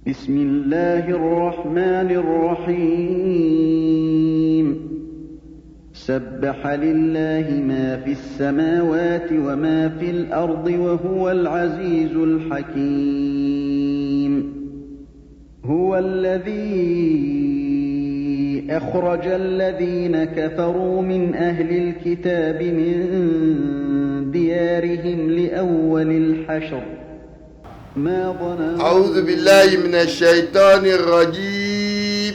بسم الله الرحمن الرحيم سبح لله ما في السماوات وما في الأرض وهو العزيز الحكيم هو الذي أخرج الذين كفروا من أهل الكتاب من ديارهم لأول الحشر أعوذ بالله من الشيطان الرجيم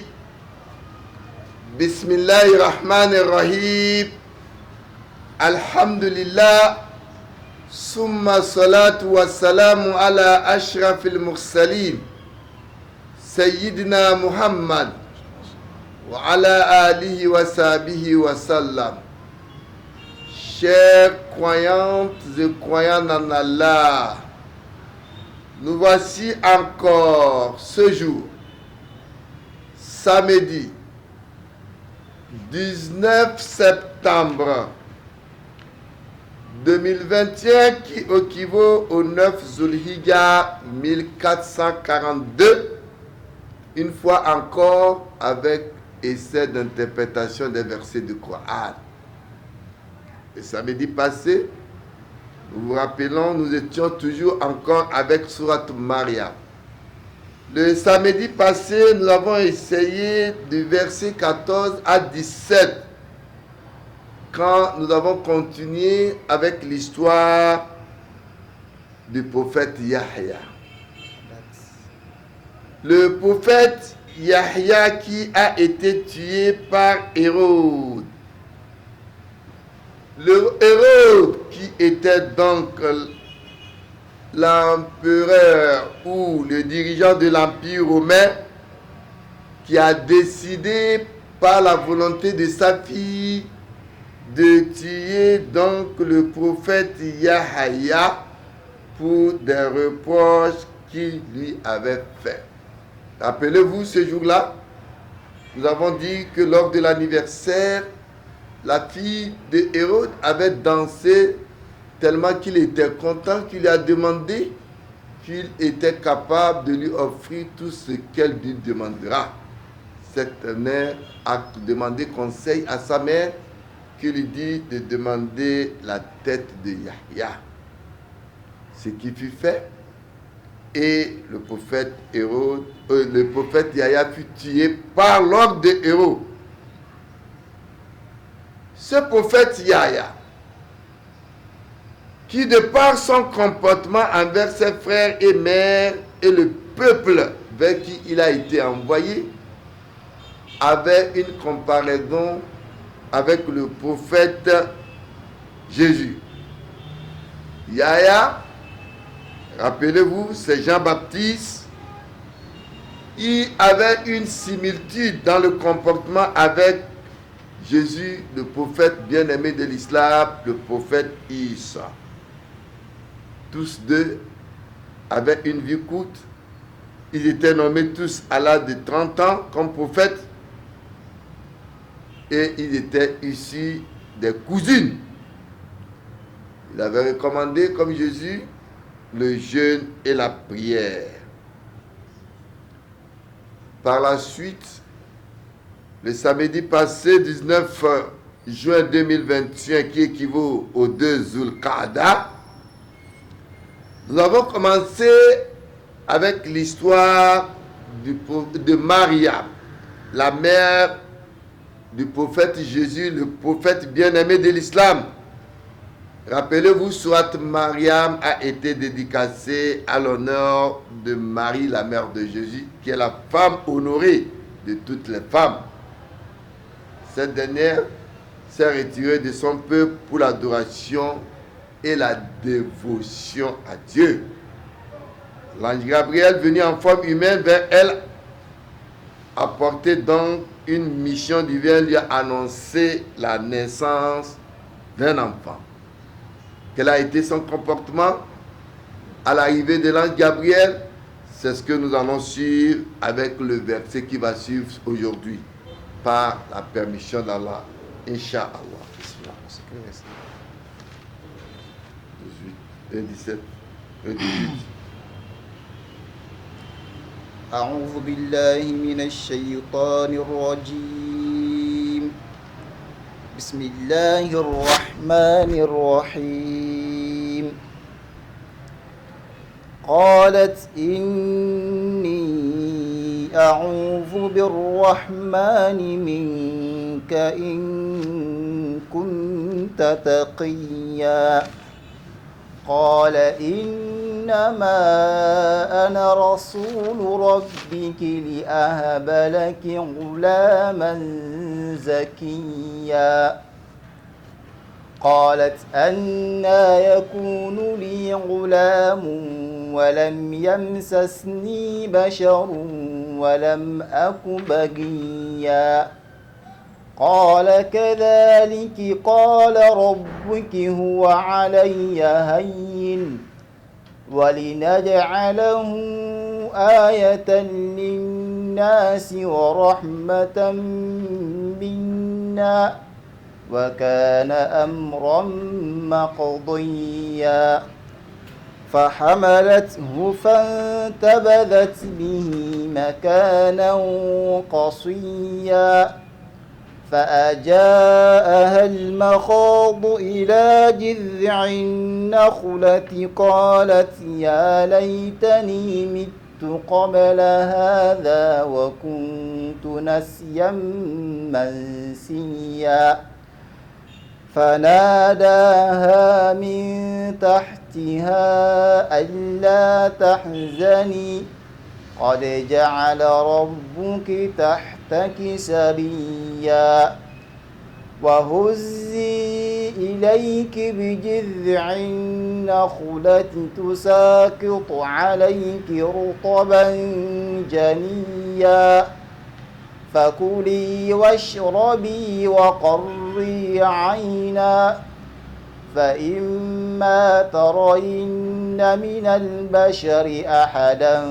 بسم الله الرحمن الرحيم الحمد لله ثم الصلاة والسلام على أشرف المرسلين سيدنا محمد وعلى آله وصحبه وسلم. Chers croyantes et croyants en Allah, nous voici encore ce jour, samedi 19 septembre 2021, qui équivaut au 9 Zulhijja 1442, une fois encore avec essai d'interprétation des versets du Coran. Le samedi passé, nous vous rappelons, nous étions toujours encore avec Surat Maryam. Le samedi passé, nous avons essayé du verset 14 à 17, quand nous avons continué avec l'histoire du prophète Yahya. Le prophète Yahya qui a été tué par Hérode. Le Hérode qui était donc l'empereur ou le dirigeant de l'Empire romain, qui a décidé par la volonté de sa fille de tuer donc le prophète Yahya pour des reproches qu'il lui avait faits. Rappelez-vous, ce jour-là, nous avons dit que lors de l'anniversaire, la fille de Hérode avait dansé tellement qu'il était content, qu'il lui a demandé qu'il était capable de lui offrir tout ce qu'elle lui demandera. Cette mère a demandé conseil à sa mère, qui lui dit de demander la tête de Yahya. Ce qui fut fait, et le prophète Yahya fut tué par l'ordre de Hérode. Ce prophète Yahya, qui de par son comportement envers ses frères et mères et le peuple vers qui il a été envoyé, avait une comparaison avec le prophète Jésus. Yahya, rappelez-vous, c'est Jean-Baptiste. Il avait une similitude dans le comportement avec Jésus, le prophète bien-aimé de l'islam, le prophète Isa. Tous deux avaient une vie courte. Ils étaient nommés tous à l'âge de 30 ans comme prophètes. Et ils étaient issus des cousines. Il avait recommandé, comme Jésus, le jeûne et la prière. Par la suite, le samedi passé, 19 juin 2021, qui équivaut au 2 Zulqa'da, nous avons commencé avec l'histoire de Maryam, la mère du prophète Jésus, le prophète bien-aimé de l'islam. Rappelez-vous, Surat Maryam a été dédicacée à l'honneur de Marie, la mère de Jésus, qui est la femme honorée de toutes les femmes. Cette dernière s'est retirée de son peuple pour l'adoration et la dévotion à Dieu. L'ange Gabriel, venu en forme humaine vers elle, apportait donc une mission divine, lui a annoncé la naissance d'un enfant. Quel a été son comportement à l'arrivée de l'ange Gabriel? C'est ce que nous allons suivre avec le verset qui va suivre aujourd'hui, par la permission d'Allah, Inch'Allah. 18, 17, 18. أعوذ بالله من الشيطان الرجيم. بسم الله الرحمن الرحيم. قالت إني أعوذ بالرحمن منك إن كنت تقيا. قال إنما أنا رسول ربك لأهب لك غلاما زكيا. قالت أنى يكون لي غلام ولم يمسسني بشر ولم أك بغيا. قال كذلك قال ربك هو علي هين ولنجعله آية للناس ورحمة منا وكان أمرا مقضيا. فحملته فانتبذت به مكانا قصيا. فأجاءها المخاض إلى جذع النخلة قالت يا ليتني مت قبل هذا وكنت نسيا منسيا. فناداها من تحتها ألا تحزني قد جعل ربك تحتك سريا. وهزي إليك بجذع النخلة تساقط عليك رطبا جنيا. فكلي واشربي وقري عينا فإما ترين من البشر أحدا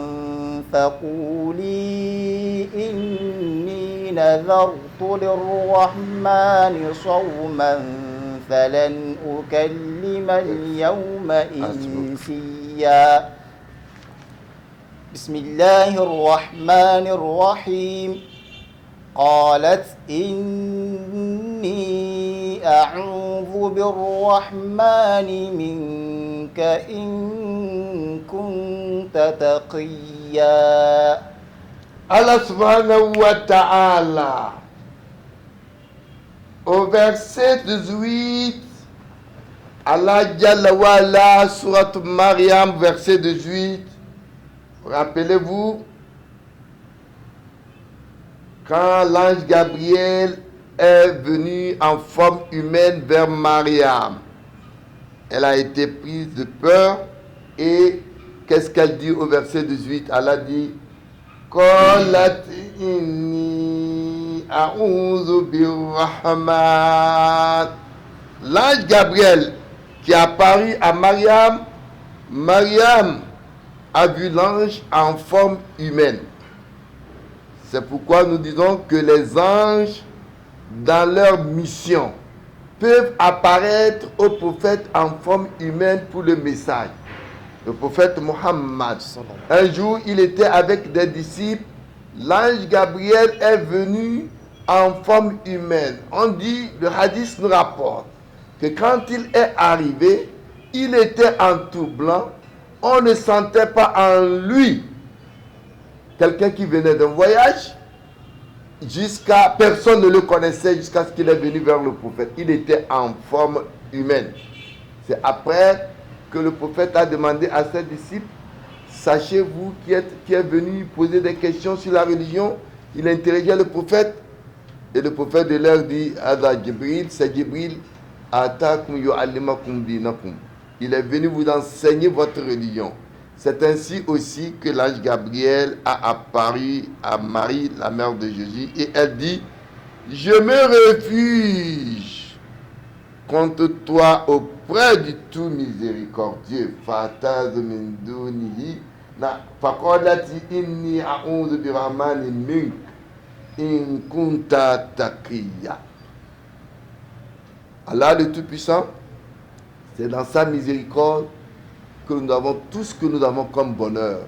فقولي إني نذرت للرحمن صوما فلن أكلم اليوم إنسيا. بسم الله الرحمن الرحيم. قالت إني أعوذ بالرحمن منك إن كنت تقيا. Allah subhanahu wa ta'ala, au verset 18, Allah Jalla wa ala, surat Maryam, verset 18, rappelez-vous, quand l'ange Gabriel est venu en forme humaine vers Mariam, elle a été prise de peur et qu'est-ce qu'elle dit au verset 18? Allah dit Qalat inni a'udhu birrahman. L'ange Gabriel qui a apparu à Mariam, Mariam a vu l'ange en forme humaine. C'est pourquoi nous disons que les anges, dans leur mission, peuvent apparaître au prophète en forme humaine pour le message. Le prophète Mohammed, un jour, il était avec des disciples. L'ange Gabriel est venu en forme humaine. On dit, le hadith nous rapporte que quand il est arrivé, il était en tout blanc. On ne sentait pas en lui quelqu'un qui venait d'un voyage. Personne ne le connaissait jusqu'à ce qu'il est venu vers le prophète. Il était en forme humaine. C'est après que le prophète a demandé à ses disciples, sachez-vous qui est venu poser des questions sur la religion. Il interrogeait le prophète et le prophète de leur dit, Ada Jibril, c'est Jibril, Atakum yu'allimakum dinakum. Il est venu vous enseigner votre religion. C'est ainsi aussi que l'ange Gabriel a apparu à Marie, la mère de Jésus, et elle dit, je me réfugie contre toi auprès du tout miséricordieux. Fataz min dunihi na faqalati inni a'udhu birrahmani mink in kunta taqiya. Allah le Tout-Puissant, c'est dans sa miséricorde que nous avons tout ce que nous avons comme bonheur.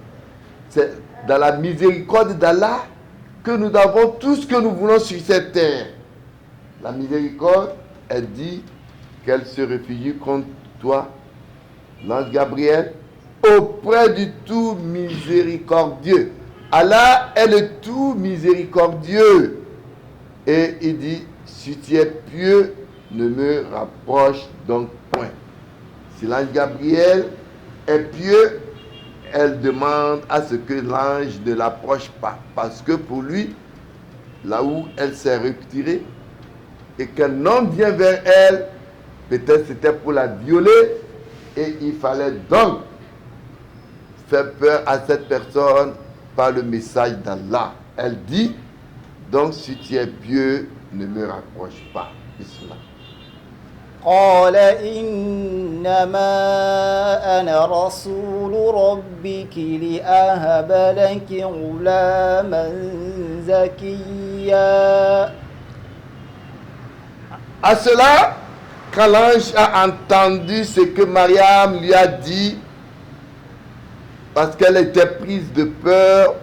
C'est dans la miséricorde d'Allah que nous avons tout ce que nous voulons sur cette terre. La miséricorde, elle dit qu'elle se réfugie contre toi, l'ange Gabriel, auprès du tout miséricordieux. Allah est le tout miséricordieux. Et il dit, si tu es pieux, ne me rapproche donc point. Si l'ange Gabriel est pieux, elle demande à ce que l'ange ne l'approche pas. Parce que pour lui, là où elle s'est retirée, et qu'un homme vient vers elle, peut-être c'était pour la violer, et il fallait donc faire peur à cette personne par le message d'Allah. Elle dit, donc si tu es pieux, ne me rapproche pas. Bismillah. قال إنما أنا رسول ربك لأهب لك غلاما زكيا. À cela, quand l'ange a entendu ce que Mariam lui a dit, parce qu'elle était prise de peur,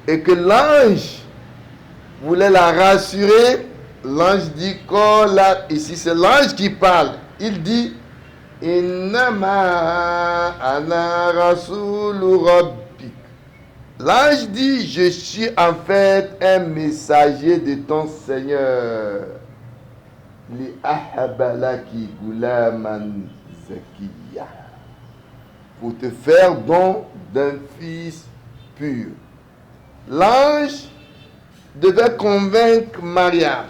et que l'ange voulait la rassurer, l'ange dit, ici c'est l'ange qui parle, il dit, Innama ana rasulu rabbik. L'ange dit, je suis en fait un messager de ton Seigneur. Li ahabalaki gulaman zakiya. Pour te faire don d'un fils pur. L'ange devait convaincre Mariam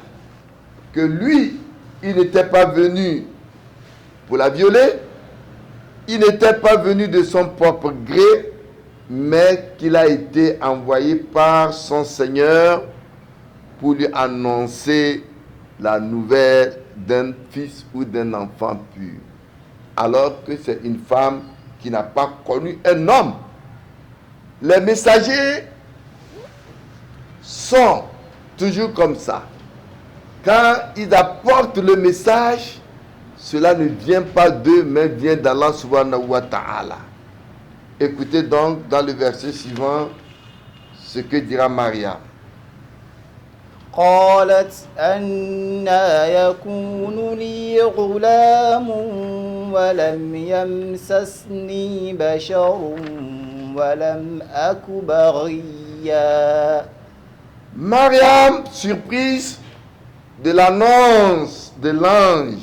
que lui, il n'était pas venu pour la violer, il n'était pas venu de son propre gré, mais qu'il a été envoyé par son Seigneur pour lui annoncer la nouvelle d'un fils ou d'un enfant pur. Alors que c'est une femme qui n'a pas connu un homme. Les messagers sont toujours comme ça. Quand ils apportent le message, cela ne vient pas d'eux, mais vient d'Allah subhanahu wa ta'ala. Écoutez donc dans le verset suivant ce que dira Maria. قالت أنى يكون لي غلام ولم يمسسني بشر ولم أك بغيا. Mariam, surprise de l'annonce de l'ange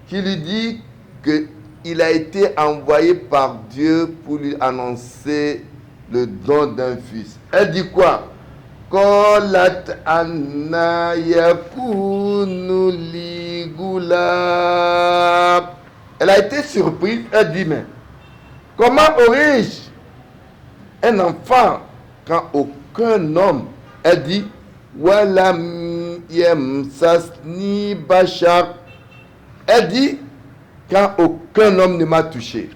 qui lui dit qu'il a été envoyé par Dieu pour lui annoncer le don d'un fils. Elle dit quoi? Qalat anna yakunu li gulam. Elle a été surprise. Elle dit, mais comment aurais-je un enfant quand aucun homme? Elle dit, walam yamsasni bashar. Elle dit, quand aucun homme ne m'a touché.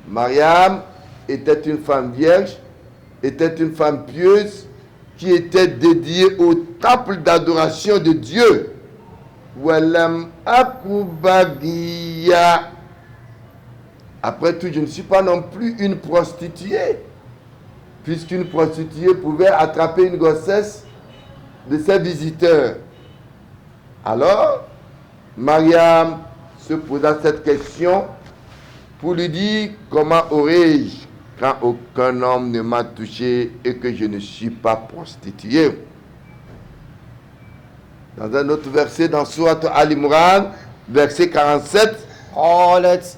Mariam était une femme vierge, était une femme pieuse, qui était dédiée au temple d'adoration de Dieu. Walam akubagiya. Après tout, je ne suis pas non plus une prostituée, puisqu'une prostituée pouvait attraper une grossesse de ses visiteurs. Alors, Mariam se posa cette question pour lui dire, comment aurais-je quand aucun homme ne m'a touché et que je ne suis pas prostituée? Dans un autre verset, dans Sourate Al-Imran, verset 47, قالت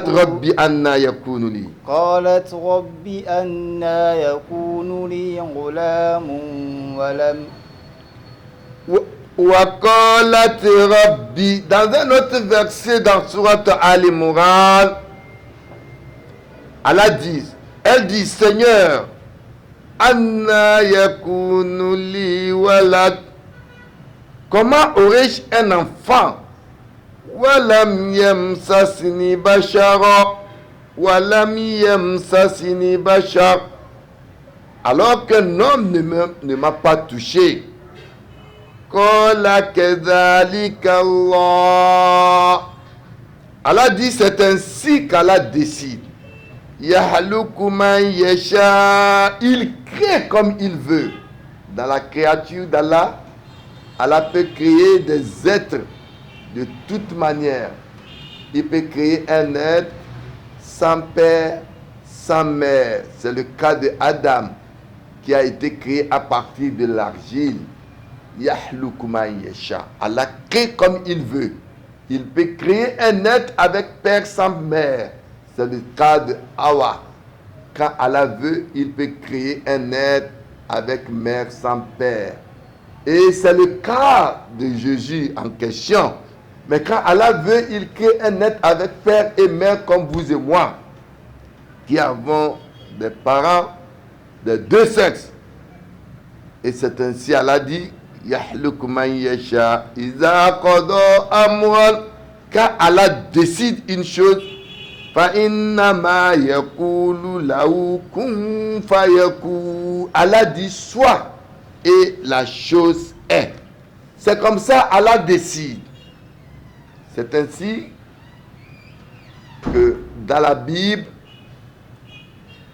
ربي أنى يكون لي. قالت ربي أنى يكون لي غلام ولم. وقالت ربي. Dans un autre verset, dans Sourate Al-Imran, elle dit, Seigneur, Anna yakunu li walad. Comment aurais-je un enfant? Walam yamsasni bashara. Walam yamsasni bashar. Alors qu'un homme ne m'a pas touché. Qala kadhalika Allah. Allah dit, c'est ainsi qu'Allah décide. Yahluku man yasha. Il crée comme il veut. Dans la créature d'Allah, Allah peut créer des êtres de toute manière. Il peut créer un être sans père, sans mère. C'est le cas de Adam qui a été créé à partir de l'argile. Yahluku man yasha. Allah crée comme il veut. Il peut créer un être avec père sans mère. C'est le cas de Hawa. Quand Allah veut, il peut créer un être avec mère sans père. Et c'est le cas de Jésus en question. Mais quand Allah veut, il crée un être avec père et mère comme vous et moi, qui avons des parents de deux sexes. Et c'est ainsi Allah dit, Yahluku man yasha iza qada amran. Quand Allah décide une chose, fa innama yaqulu lahu kun fayakun. Allah dit soit et la chose est. C'est comme ça Allah décide. C'est ainsi que dans la Bible,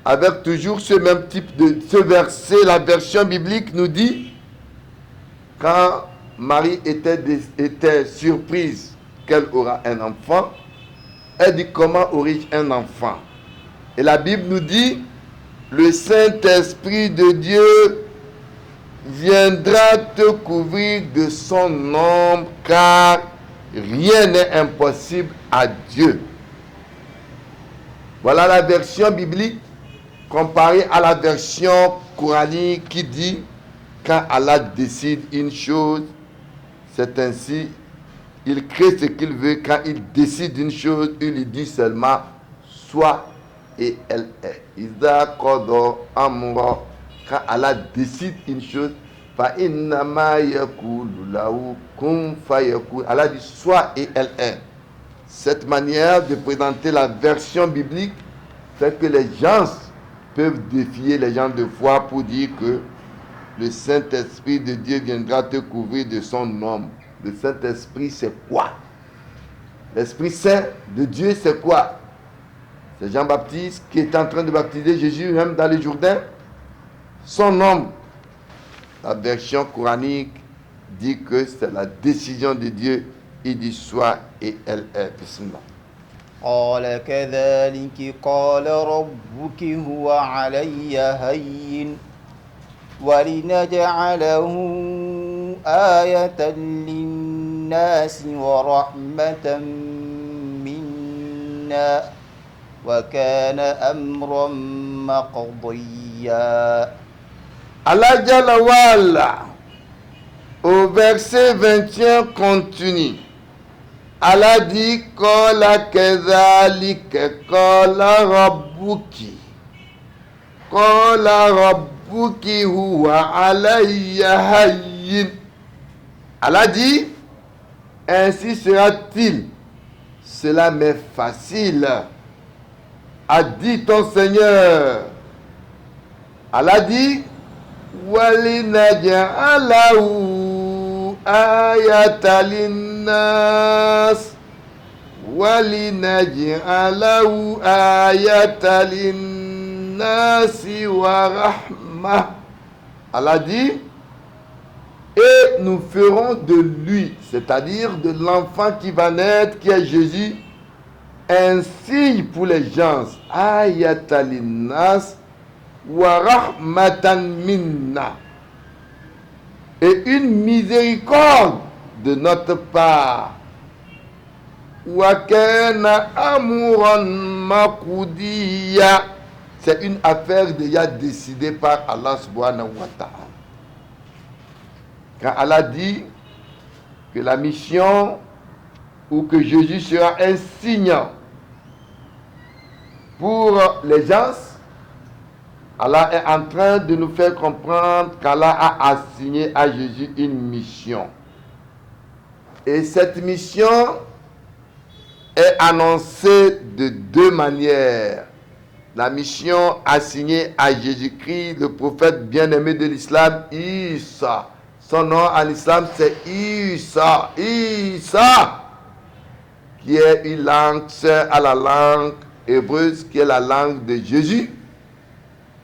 avec toujours ce même type de ce verset, la version biblique nous dit, quand Marie était surprise qu'elle aura un enfant, elle dit comment aurais-je un enfant? Et la Bible nous dit, le Saint-Esprit de Dieu viendra te couvrir de son ombre, car rien n'est impossible à Dieu. Voilà la version biblique comparée à la version coranique qui dit, quand Allah décide une chose, c'est ainsi, il crée ce qu'il veut. Quand il décide une chose, il lui dit seulement soit et elle est. Iza qada amra. Quand Allah décide une chose, fa innama yaqulu lahu kun fayakun. Allah dit soit et elle est. Cette manière de présenter la version biblique fait que les gens peuvent défier les gens de foi pour dire que le Saint-Esprit de Dieu viendra te couvrir de son ombre. Le Saint-Esprit, c'est quoi? L'Esprit Saint de Dieu, c'est quoi? C'est Jean-Baptiste qui est en train de baptiser Jésus, même dans le Jourdain. Son ombre. La version coranique dit que c'est la décision de Dieu. Il dit soit et elle est. Bismillah. قال كذلك قال ربك هو علي هين ولنجعله آية للناس ورحمة منا وكان أمرا مقضيا. Allah Jalla Wala, au verset 21 continue. Allah dit Qala kadhalika qala rabbuki. Qala rabbuki huwa alayya hayyin. Allah dit, ainsi sera-t-il. Cela m'est facile. A dit ton Seigneur. Allah dit, walinaj'alahu ayatan linnas. Walinaj'alahu ayatan linnasi wa rahmah. Allah dit, et nous ferons de lui, c'est-à-dire de l'enfant qui va naître, qui est Jésus, un signe pour les gens. Ayatan linnas wa rahmatan minna. Et une miséricorde de notre part. Wa kana amuran maqdiya. C'est une affaire déjà décidée par Allah subhanahu wa ta'ala. Quand Allah dit que la mission ou que Jésus sera un signe pour les gens, Allah est en train de nous faire comprendre qu'Allah a assigné à Jésus une mission. Et cette mission est annoncée de deux manières. La mission assignée à Jésus-Christ, le prophète bien-aimé de l'islam, Isa. Son nom en islam, c'est Isa, qui est une langue sœur à la langue hébreuse qui est la langue de Jésus,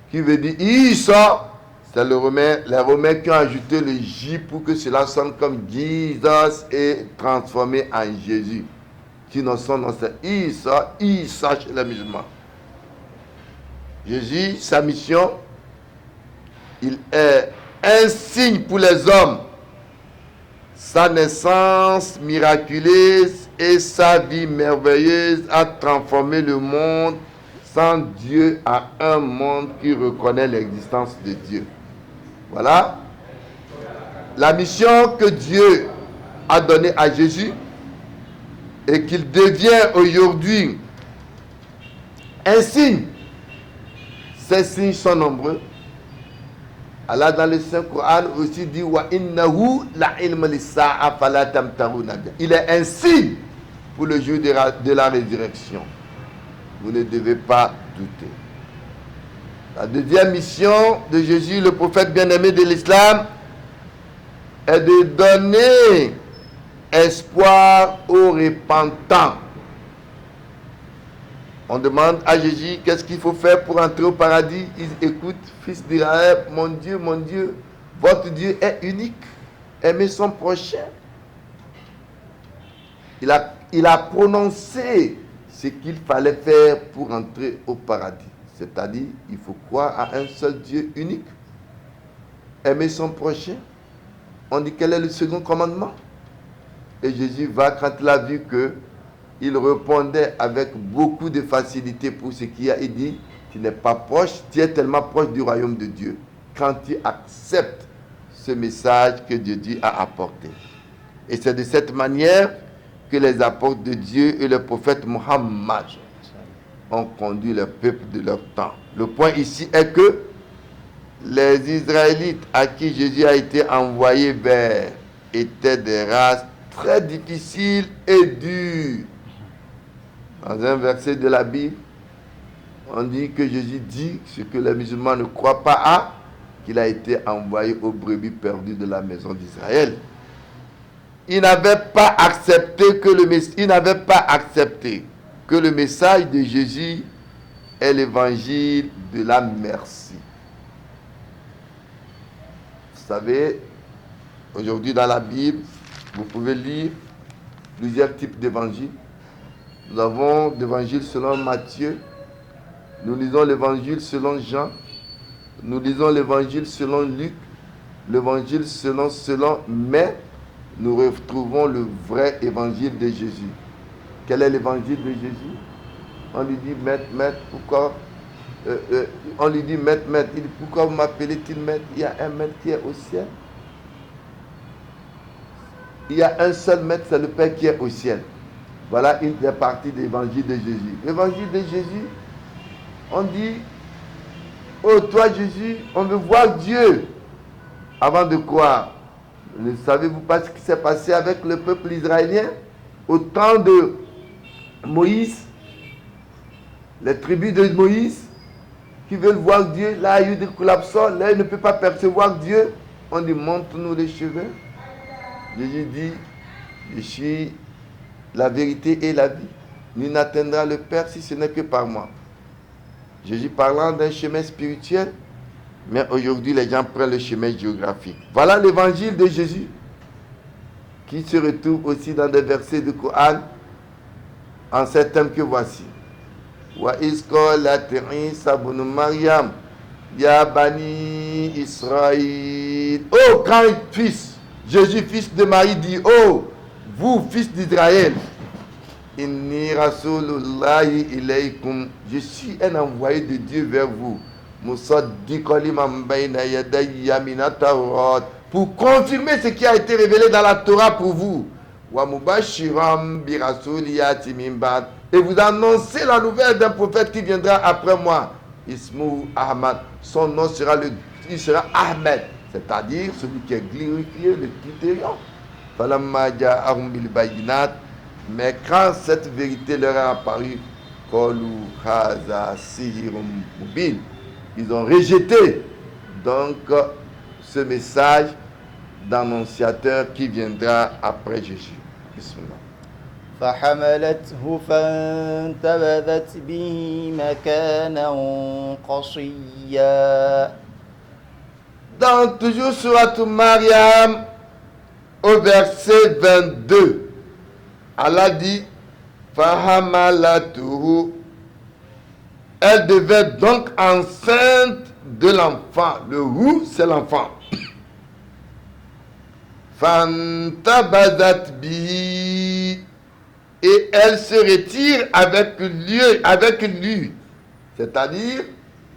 qui veut dire Isa. C'est les Romains qui ont ajouté le J pour que cela sonne comme Jesus et transformé en Jésus. Sinon son nom c'est Isa chez les musulmans. Jésus, sa mission, il est un signe pour les hommes. Sa naissance miraculeuse et sa vie merveilleuse a transformé le monde sans Dieu en un monde qui reconnaît l'existence de Dieu. Voilà la mission que Dieu a donnée à Jésus et qu'il devient aujourd'hui un signe. Ces signes sont nombreux. Allah dans le Saint-Coran aussi dit wa innahu la ilma lis-sa'a fala tamtaruna bi. Il est un signe pour le jour de la résurrection. Vous ne devez pas douter. La deuxième mission de Jésus, le prophète bien-aimé de l'islam, est de donner espoir aux repentants. On demande à Jésus qu'est-ce qu'il faut faire pour entrer au paradis. Il écoute, fils d'Israël, mon Dieu, votre Dieu est unique. Aimez son prochain. Il a prononcé ce qu'il fallait faire pour entrer au paradis. C'est-à-dire, il faut croire à un seul Dieu unique. Aimer son prochain. On dit quel est le second commandement. Et Jésus va, quand il a vu que il répondait avec beaucoup de facilité pour ce qu'il a dit, tu n'es pas proche, tu es tellement proche du royaume de Dieu. Quand tu acceptes ce message que Dieu a apporté. Et c'est de cette manière que les apôtres de Dieu et le prophète Mohammed ont conduit le peuple de leur temps. Le point ici est que les Israélites à qui Jésus a été envoyé vers étaient des races très difficiles et dures. Dans un verset de la Bible, on dit que Jésus dit ce que les musulmans ne croient pas à, qu'il a été envoyé aux brebis perdues de la maison d'Israël. Il n'avait pas accepté que le message de Jésus est l'évangile de la merci. Vous savez, aujourd'hui dans la Bible, vous pouvez lire plusieurs types d'évangiles. Nous avons l'évangile selon Matthieu, nous lisons l'évangile selon Jean, nous lisons l'évangile selon Luc, l'évangile selon mais nous retrouvons le vrai évangile de Jésus. Quel est l'évangile de Jésus? On lui dit maître, pourquoi on lui dit maître, il dit pourquoi vous m'appelez-t-il maître? Il y a un maître qui est au ciel. Il y a un seul maître, c'est le Père qui est au ciel. Voilà une des parties de l'évangile de Jésus. L'évangile de Jésus, on dit, oh toi Jésus, on veut voir Dieu avant de croire. Ne savez-vous pas ce qui s'est passé avec le peuple israélien au temps de Moïse? Les tribus de Moïse qui veulent voir Dieu, là il y a eu des collapsons, là il ne peut pas percevoir Dieu. On dit montre-nous les cheveux. Jésus dit, je suis la vérité et la vie. Nul n'atteindra le Père si ce n'est que par moi. Jésus parlant d'un chemin spirituel, mais aujourd'hui les gens prennent le chemin géographique. Voilà l'évangile de Jésus qui se retrouve aussi dans des versets du Coran en ces thèmes que voici. Wa iskola Isa ibn Maryam ya bani Israël. Oh, quand fils, Jésus fils de Marie dit, oh, vous fils d'Israël, inni rasulullahi ilaykum, je suis un envoyé de Dieu vers vous. Musaddiqan liman bayna yadayya min at-Tawrat, pour confirmer ce qui a été révélé dans la Torah pour vous. Wa mubashiran bi rasulin yati min ba'd, et vous annoncez la nouvelle d'un prophète qui viendra après moi. Ismu Ahmad, son nom sera Ahmed, c'est-à-dire celui qui est glorifié, le critérium. Falamma ja'ahum bil bayinat, mais quand cette vérité leur est apparue, qalu haza sihrun mubin, ils ont rejeté donc ce message d'annonciateur qui viendra après Jésus. Bismillah. فحملته فانتبذت به مكانا قصيا. Dans toujours Surat Maryam, au verset 22, Allah dit Fahamalatuhu. Elle devait donc enceinte de l'enfant. Le hu, c'est l'enfant. Fantabazat bihi. Et elle se retire avec lui. C'est-à-dire,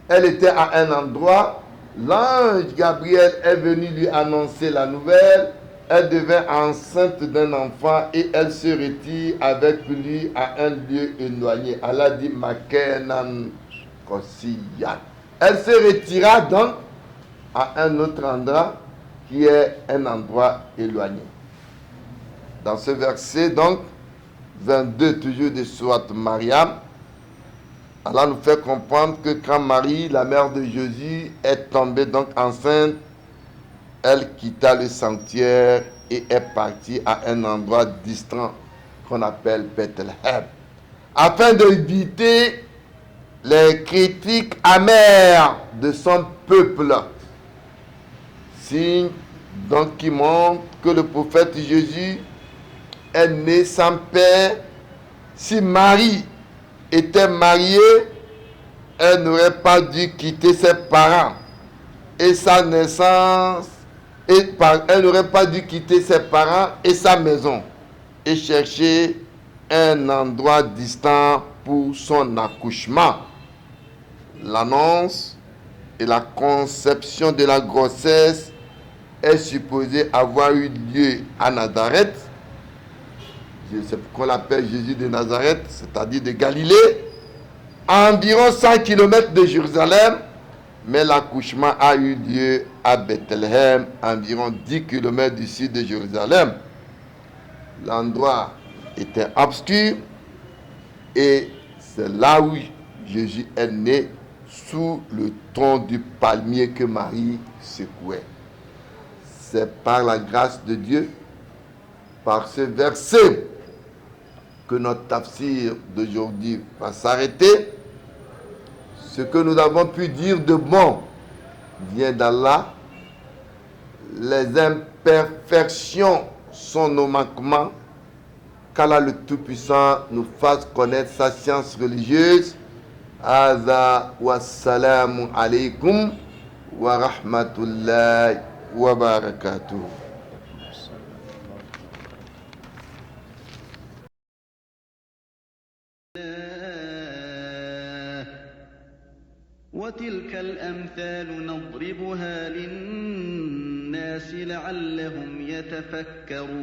elle était à un endroit. L'ange Gabriel est venu lui annoncer la nouvelle. Elle devint enceinte d'un enfant et elle se retire avec lui à un lieu éloigné. Allah dit Makenan Kosiyat. Elle se retira donc à un autre endroit qui est un endroit éloigné. Dans ce verset, donc, 22, toujours de Sourate Maryam, Allah nous fait comprendre que quand Marie, la mère de Jésus, est tombée donc enceinte, elle quitta le sanctuaire et est partie à un endroit distant qu'on appelle Bethléem, afin d'éviter les critiques amères de son peuple. Signe donc qui montre que le prophète Jésus est né sans père. Si Marie était mariée, elle n'aurait pas dû quitter ses parents et sa naissance, elle n'aurait pas dû quitter ses parents et sa maison et chercher un endroit distant pour son accouchement. L'annonce et la conception de la grossesse est supposée avoir eu lieu à Nazareth. C'est pourquoi on l'appelle Jésus de Nazareth, c'est-à-dire de Galilée, à environ 100 km de Jérusalem, mais l'accouchement a eu lieu à Bethléem, environ 10 km du sud de Jérusalem. L'endroit était obscur et c'est là où Jésus est né, sous le tronc du palmier que Marie secouait. C'est par la grâce de Dieu, par ce verset, que notre tafsir d'aujourd'hui va s'arrêter. Ce que nous avons pu dire de bon vient d'Allah. Les imperfections sont nos manquements. Qu'Allah le Tout-Puissant nous fasse connaître sa science religieuse. Aza wa salamu alaykum wa rahmatullahi wa barakatuh. وتلك الأمثال نضربها للناس لعلهم يتفكرون